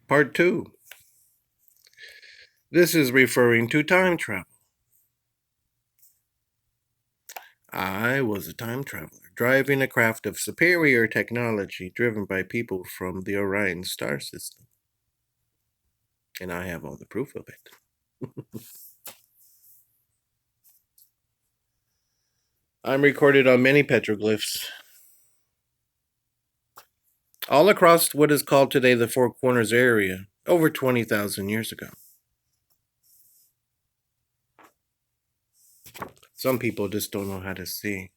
Part 2. This is referring to time travel. I was a time traveler, driving a craft of superior technology driven by people from the Orion star system. And I have all the proof of it. I'm recorded on many petroglyphs, all across what is called today the Four Corners area, over 20,000 years ago. Some people just don't know how to see.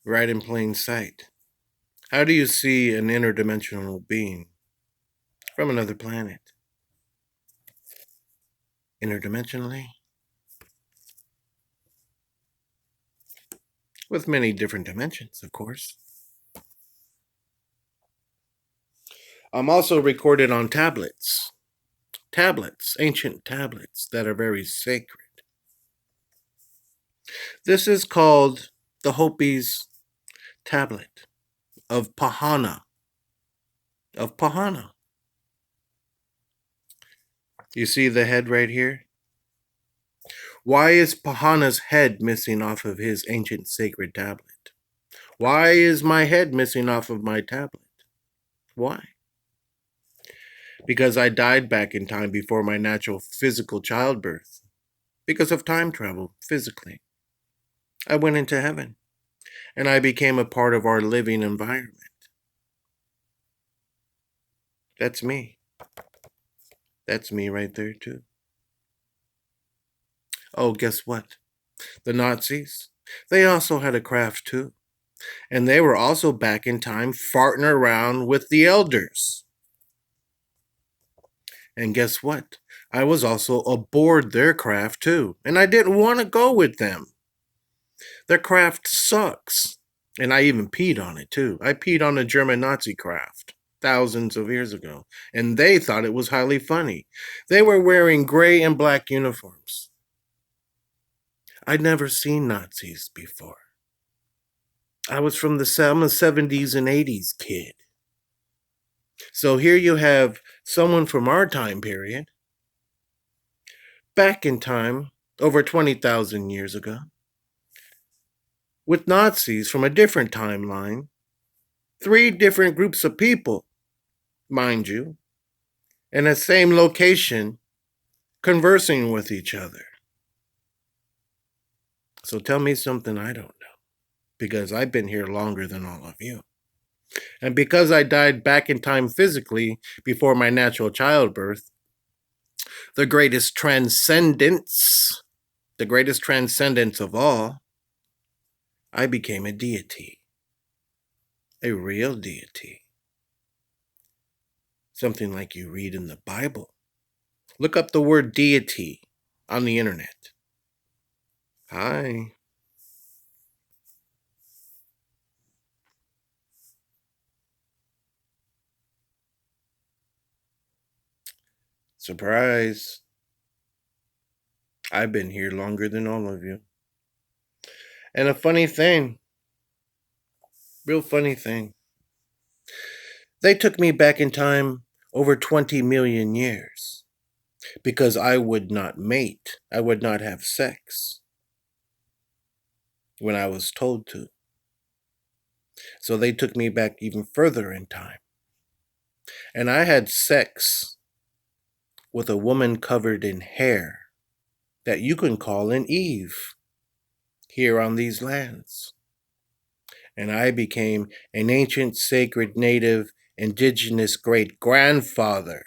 Right in plain sight. How do you see an interdimensional being from another planet? Interdimensionally? With many different dimensions, of course. I'm also recorded on tablets. Ancient tablets that are very sacred. This is called the Hopi's tablet of Pahana. You see the head right here? Why is Pahana's head missing off of his ancient sacred tablet? Why is my head missing off of my tablet? Why? Because I died back in time before my natural physical childbirth. Because of time travel, physically. I went into heaven, and I became a part of our living environment. That's me. That's me right there, too. Oh, guess what? The Nazis, they also had a craft, too. And they were also back in time farting around with the elders. And guess what? I was also aboard their craft, too. And I didn't want to go with them. Their craft sucks. And I even peed on it, too. I peed on a German Nazi craft thousands of years ago. And they thought it was highly funny. They were wearing gray and black uniforms. I'd never seen Nazis before. I was from the 70s and 80s kid. So here you have someone from our time period, back in time, over 20,000 years ago, with Nazis from a different timeline, 3 different groups of people, mind you, in the same location, conversing with each other. So tell me something I don't know, because I've been here longer than all of you. And because I died back in time physically before my natural childbirth, the greatest transcendence of all, I became a deity. A real deity. Something like you read in the Bible. Look up the word deity on the internet. Hi. Surprise. I've been here longer than all of you. And a funny thing, real funny thing, they took me back in time over 20 million years because I would not mate. I would not have sex when I was told to. So they took me back even further in time. And I had sex with a woman covered in hair that you can call an Eve here on these lands. And I became an ancient, sacred, native, indigenous great-grandfather.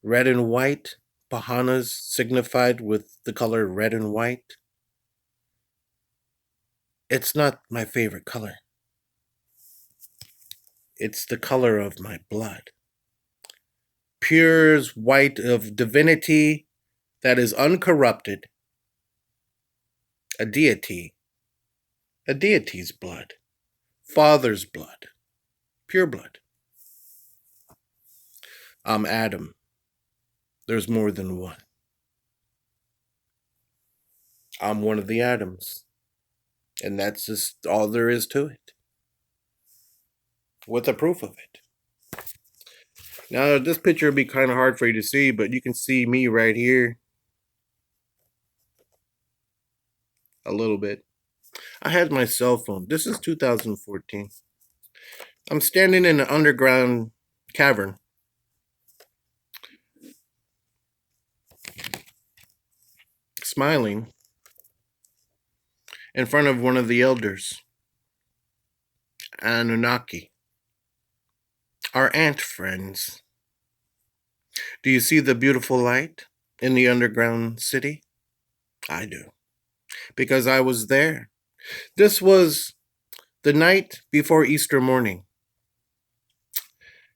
Red and white, Pahanas signified with the color red and white. It's not my favorite color. It's the color of my blood. Pure white of divinity that is uncorrupted. A deity's blood. Father's blood. Pure blood. I'm Adam. There's more than one. I'm one of the atoms. And that's just all there is to it. With the proof of it. Now, this picture would be kind of hard for you to see, but you can see me right here a little bit. I had my cell phone. This is 2014. I'm standing in an underground cavern. Smiling in front of one of the elders, Anunnaki, our ant friends. Do you see the beautiful light in the underground city? I do, because I was there. This was the night before Easter morning.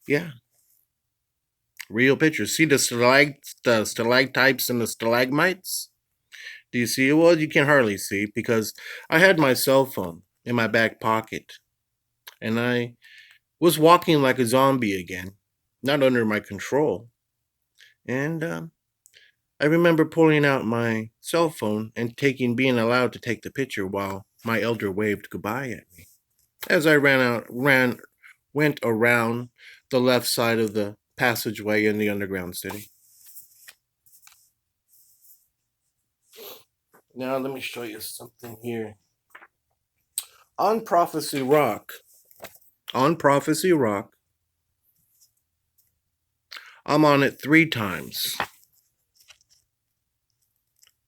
Yeah, real pictures. See the stalactites and the stalagmites? Do you see? Well, you can hardly see because I had my cell phone in my back pocket and I was walking like a zombie again, not under my control. And I remember pulling out my cell phone and being allowed to take the picture while my elder waved goodbye at me. As I went around the left side of the passageway in the underground city. Now let me show you something here. On Prophecy Rock, I'm on it 3 times.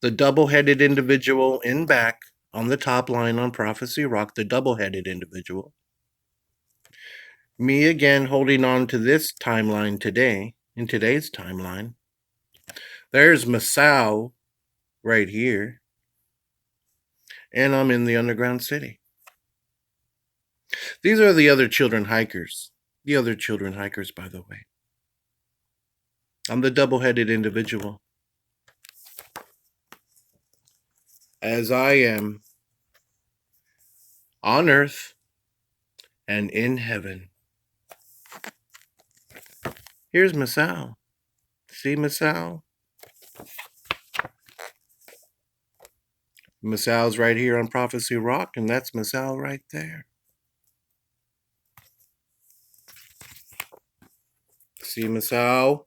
The double-headed individual in back on the top line on Prophecy Rock, the double-headed individual. Me again holding on to this timeline today, in today's timeline. There's Masao right here. And I'm in the underground city. These are the other children hikers. The other children hikers, by the way. I'm the double-headed individual. As I am on earth and in heaven. Here's Masao. See Masao? Masao's right here on Prophecy Rock, and that's Masao right there. See Masao?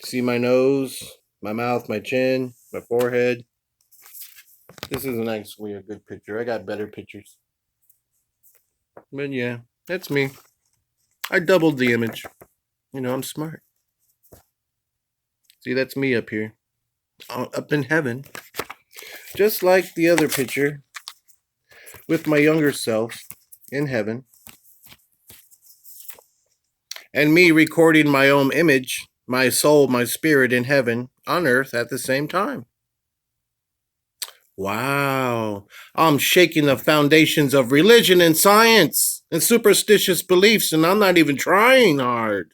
See my nose, my mouth, my chin, my forehead? This isn't actually a good picture. I got better pictures. But yeah, that's me. I doubled the image. You know, I'm smart. See, that's me up here. Up in heaven. Just like the other picture with my younger self in heaven. And me recording my own image, my soul, my spirit in heaven, on earth at the same time. Wow. I'm shaking the foundations of religion and science and superstitious beliefs, and I'm not even trying hard.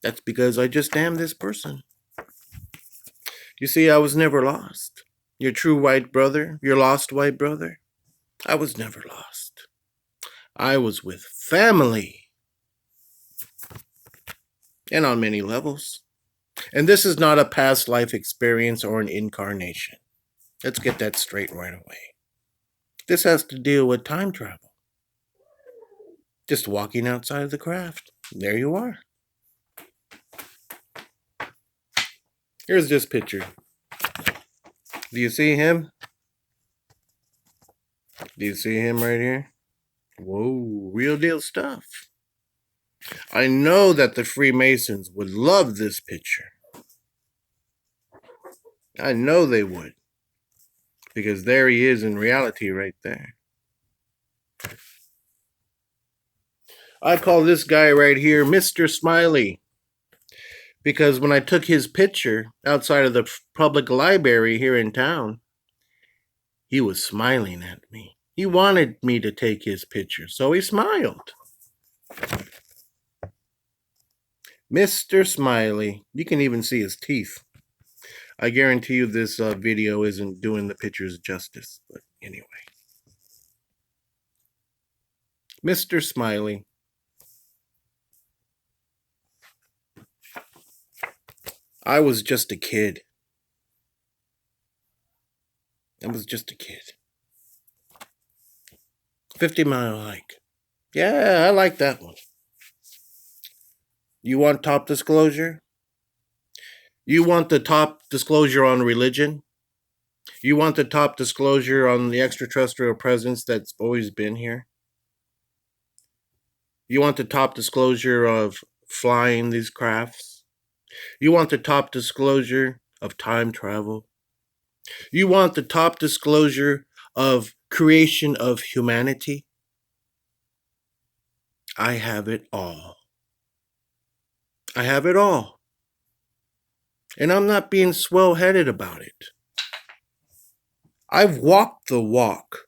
That's because I just am this person. You see, I was never lost. Your true white brother, your lost white brother, I was never lost. I was with family. And on many levels. And this is not a past life experience or an incarnation. Let's get that straight right away. This has to deal with time travel. Just walking outside of the craft. There you are. Here's this picture. Do you see him? Do you see him right here? Whoa, real deal stuff. I know that the Freemasons would love this picture. I know they would. Because there he is in reality right there. I call this guy right here Mr. Smiley. Because when I took his picture outside of the public library here in town, he was smiling at me. He wanted me to take his picture, so he smiled. Mr. Smiley. You can even see his teeth. I guarantee you this video isn't doing the pictures justice, but anyway. Mr. Smiley. I was just a kid. I was just a kid. 50-mile hike. Yeah, I like that one. You want top disclosure? You want the top disclosure on religion? You want the top disclosure on the extraterrestrial presence that's always been here? You want the top disclosure of flying these crafts? You want the top disclosure of time travel? You want the top disclosure of creation of humanity? I have it all. I have it all. And I'm not being swell headed about it. I've walked the walk.